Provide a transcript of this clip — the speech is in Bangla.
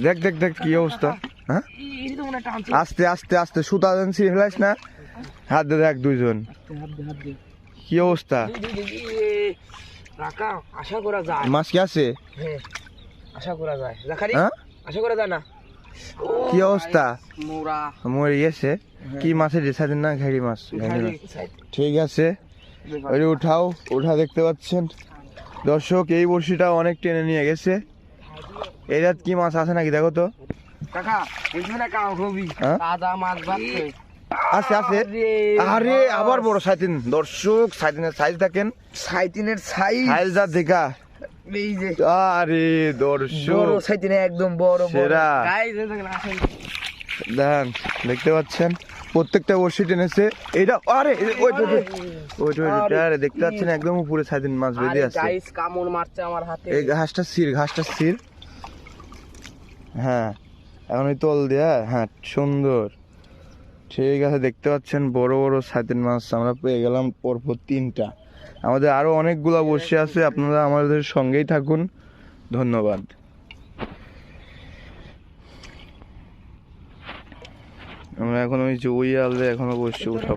দেখ দেখ দেখ কি অবস্থা। হ্যাঁ আস্তে আস্তে আস্তে সুতা ছিঁড়ে ফেলাইস না। হাত দে দেখ দুইজন কি অবস্থা। আশা করা যায় মাছ কি আছে? আশা করা যায় জাকারি হ্যাঁ আশা করা যায় না। কি অবস্থা? মোরা মরে গেছে। কি মাছের রেসাদিন না ঘাড়ি মাছ? ঘাড়ি মাছ ঠিক আছে ওই উঠাও উঠা দেখতে পাচ্ছেন দর্শক। এই বড়শিটা অনেক টেনে নিয়ে গেছে। এই রাত কি মাছ আছে নাকি দেখো তো। কাকা এখানে কাও হবি হ্যাঁ? তাজা মাছ বাচ্ছে আছে আছে। আরে আবার বড় সাইতিন দর্শক। সাইতিনের সাইজ দেখেন। সাইতিনের সাইজ সাইজ যা দেখা। এই যে আরে বড় দর্শক সাইতিনে একদম বড় বড় সেরা। গাইস দেখেন আসেন দেখেন দেখতে পাচ্ছেন প্রত্যেকটা বড়শি টেনেছে। এইটা আরে ওই আরে দেখতে পাচ্ছেন একদম উপরে সাইতিন মাছ বেঁধে আছে। গাইস কামড় মারছে আমার হাতে। এই ঘাসটা ছিঁড়। হ্যাঁ এখন ওই তল দেয়া। হ্যাঁ সুন্দর ঠিক আছে। দেখতে পাচ্ছেন বড় বড় সাইতিন মাছ আমরা পেয়ে গেলাম পরপর 3টা। আমাদের আরো অনেকগুলা বসে আছে। আপনারা আমাদের সঙ্গেই থাকুন। ধন্যবাদ। আমরা এখন ওই যে ওই আলে এখনো বসে উঠাবো।